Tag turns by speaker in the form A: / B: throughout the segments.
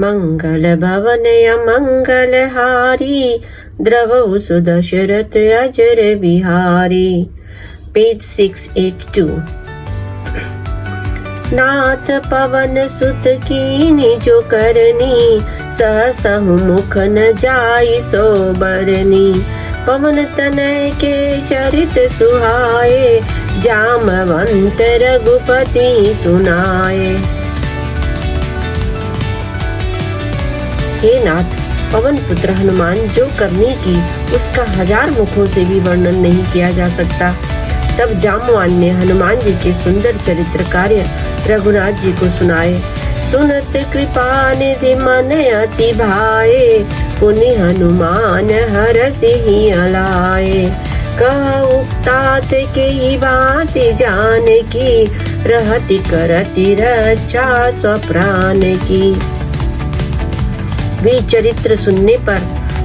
A: मंगल भवनय मंगलहारी द्रवौ सुदशरथ अजर बिहारी। पेज 682। नाथ पवन सुत कीनी जो करनी सहसहु मुख न जाई सो बरनी। पवन तनय के चरित सुहाए जामवंत रघुपति सुनाए। हे नाथ, पवन पुत्र हनुमान जो करनी की उसका 1000 मुखों से भी वर्णन नहीं किया जा सकता। तब जामवान ने हनुमान जी के सुंदर चरित्र कार्य रघुनाथ जी को सुनाए। सुनत कृपा निधि मन अति भाए पुनि हनुमान हरषि अलाए। कहु तात के ही बात जान की रहति करति रक्षा स्वप्राण की। वे चरित्र सुनने पर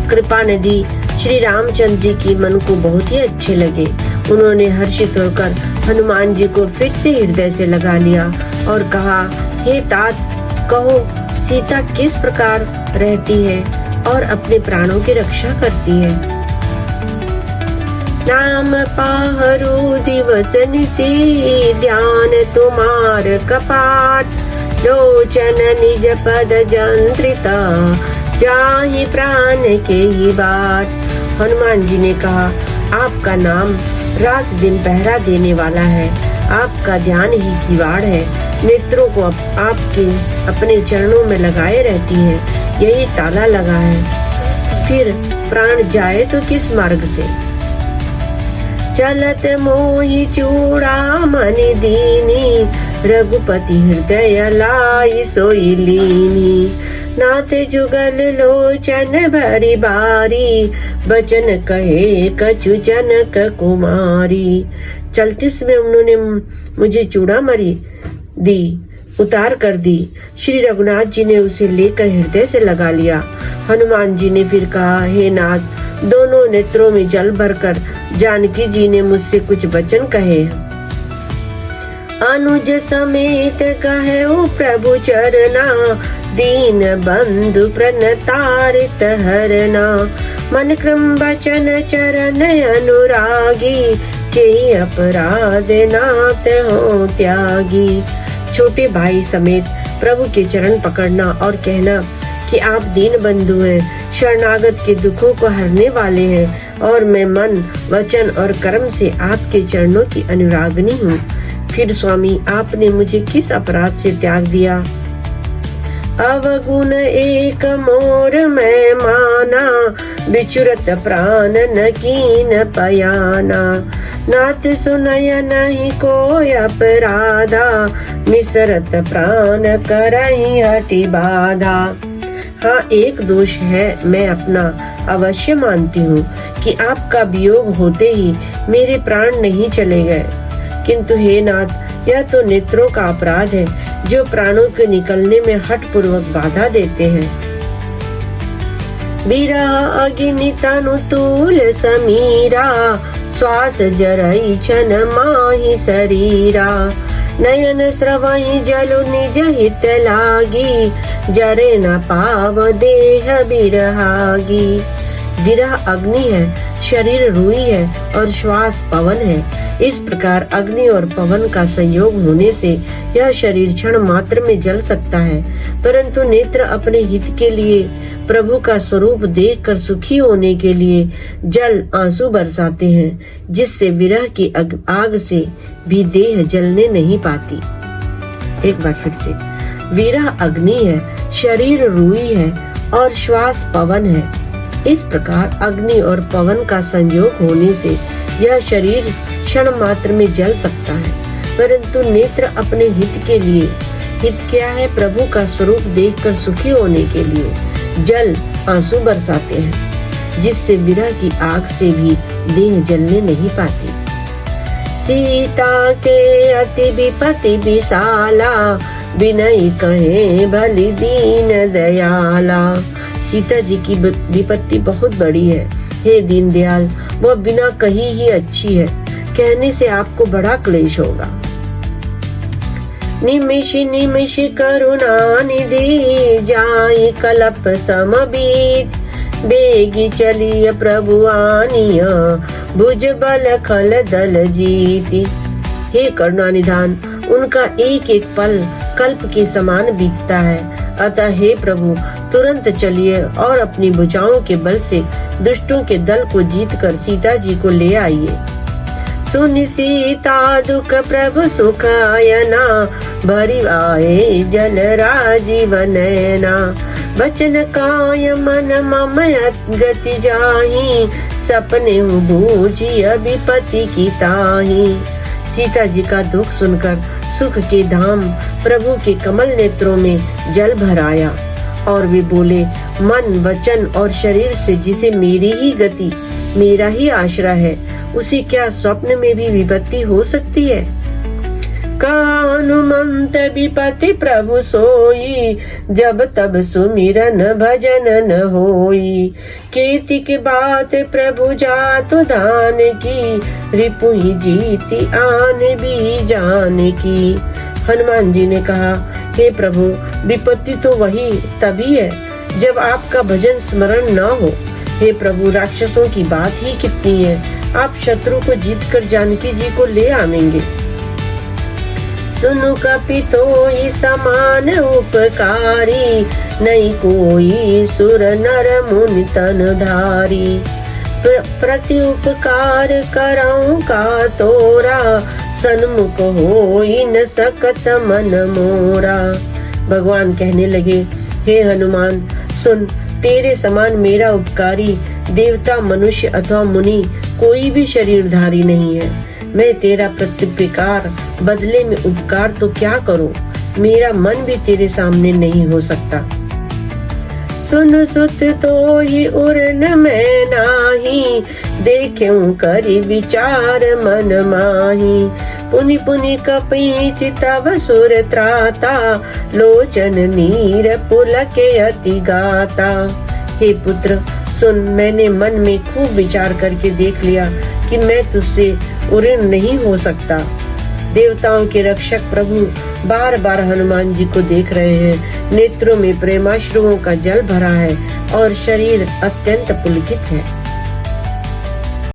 A: कृपा निधि श्री रामचंद्र जी की मन को बहुत ही अच्छे लगे। उन्होंने हर्षित होकर हनुमान जी को फिर से हृदय से लगा लिया और कहा, हे तात, कहो सीता किस प्रकार रहती है और अपने प्राणों की रक्षा करती है। नाम पाहरु दिवस निसी ध्यान तुम्हार कपाट। लोचन निज पद जंत्रिता जाहि प्राण के ही बाट। हनुमान जी ने कहा, आपका नाम रात दिन पहरा देने वाला है। आपका ध्यान ही किवाड़ है। नेत्रों को आपके अपने चरणों में लगाए रहती है, यही ताला लगा है। फिर प्राण जाए तो किस मार्ग से। चलत मोहि चूड़ामणि दीनी रघुपति हृदय लाई सोई लीनी। नाथ जुगल लोचन भरी बारी बचन कहे कछु जनक कुमारी। चलते समय उन्होंने मुझे चूड़ामणि दी, उतार कर दी। श्री रघुनाथ जी ने उसे लेकर हृदय से लगा लिया। हनुमान जी ने फिर कहा, हे नाथ, दोनों नेत्रों में जल भरकर जानकी जी ने मुझसे कुछ वचन कहे। अनुज समेत कहे ओ प्रभु चरना दीन बंधु प्रणतारित हरना। मन क्रम वचन चरण अनुरागी के अपराध नाथ हो त्यागी। छोटे भाई समेत प्रभु के चरण पकड़ना और कहना कि आप दीन बंधु हैं, शरणागत के दुखों को हरने वाले हैं और मैं मन, वचन और कर्म से आपके चरणों की अनुरागनी हूँ। फिर स्वामी, आपने मुझे किस अपराध से त्याग दिया। अवगुण एक मोर मैं माना बिचुरत प्राण न कीन पयाना। नाथ सुनय नहीं कोई अपराधा मिसरत प्राण करहि हटि बाधा। हाँ, एक दोष है, मैं अपना अवश्य मानती हूँ कि आपका वियोग होते ही मेरे प्राण नहीं चले गए। किंतु हे नाथ, यह तो नेत्रों का अपराध है जो प्राणों के निकलने में हठ पूर्वक बाधा देते हैं। विरह अग्नि तनु तूल समीरा श्वास जरई छन माहि शरीरा। नयन स्रवहि जलु निज हित लागी जरे न पाव देह बिरहागी। विरह अग्नि है, शरीर रुई है और श्वास पवन है। इस प्रकार अग्नि और पवन का संयोग होने से यह शरीर क्षण मात्र में जल सकता है, परंतु नेत्र अपने हित के लिए, प्रभु का स्वरूप देखकर सुखी होने के लिए जल आंसू बरसाते हैं, जिससे विरह की आग से भी देह जलने नहीं पाती। एक बार फिर से, विरह अग्नि है, शरीर रुई है और श्वास पवन है। इस प्रकार अग्नि और पवन का संयोग होने से यह शरीर क्षण मात्र में जल सकता है, परंतु नेत्र अपने हित के लिए, हित क्या है, प्रभु का स्वरूप देखकर सुखी होने के लिए जल आंसू बरसाते हैं, जिससे विरह की आग से भी देह जलने नहीं पाती। सीता के अति विपत्ति विशाला बिनई कहे भली दीन दयाला। सीता जी की विपत्ति बहुत बड़ी है, हे दीन दयाल, वह बिना कही ही अच्छी है, कहने से आपको बड़ा क्लेश होगा। निमिष निमिष करुणा निधि, जाई कलप समबीत। बेगी चलिय प्रभु आनिय, भुज बल खल दल जीती। हे करुणा निधान, उनका एक एक पल कल्प के समान बीतता है। अतः हे प्रभु, तुरंत चलिए और अपनी भुजाओं के बल से दुष्टों के दल को जीतकर सीता जी को ले आइए। सुनि सीता दुख प्रभु सुख आयना, भरि आए जल राजीव नयना। बचन काय मन मम गति जाहि, सपने बूझी विपत्ति की ताहि। सीता जी का दुख सुनकर सुख के धाम प्रभु के कमल नेत्रों में जल भर आया और वे बोले, मन वचन और शरीर से जिसे मेरी ही गति, मेरा ही आश्रय है, उसी क्या स्वप्न में भी विपत्ति हो सकती है। हनुमंत विपत्ति प्रभु सोई, जब तब सुमिरन भजन न होई। कीर्ति की बात प्रभु जातु दान की, रिपु ही जीती आन भी जान की। हनुमान जी ने कहा, हे प्रभु, विपत्ति तो वही तभी है जब आपका भजन स्मरण न हो। हे प्रभु, राक्षसों की बात ही कितनी है, आप शत्रु को जीतकर जानकी जी को ले आवेंगे। सुनु कपितोई समान उपकारी, नहीं कोई सुर नर मुनि तन धारी। प्रति उपकार कराऊं का तोरा, सन्मुख होई न सकत मन मोरा। भगवान कहने लगे, हे हनुमान, सुन, तेरे समान मेरा उपकारी देवता, मनुष्य अथवा मुनि कोई भी शरीरधारी नहीं है। मैं तेरा प्रत्युपकार बदले में उपकार तो क्या करूं, मेरा मन भी तेरे सामने नहीं हो सकता। सुन सुत तो ही उरन मैं नाही, देख्यूं करी विचार मन माही। पुनि पुनि कपीच तव सुर त्राता, लोचन नीर पुलके अति गाता। हे पुत्र, सुन, मैंने मन में खूब विचार करके देख लिया कि मैं तुझसे उऋण नहीं हो सकता। देवताओं के रक्षक प्रभु बार बार हनुमान जी को देख रहे हैं। नेत्रों में प्रेमाश्रुओं का जल भरा है और शरीर अत्यंत पुलकित है।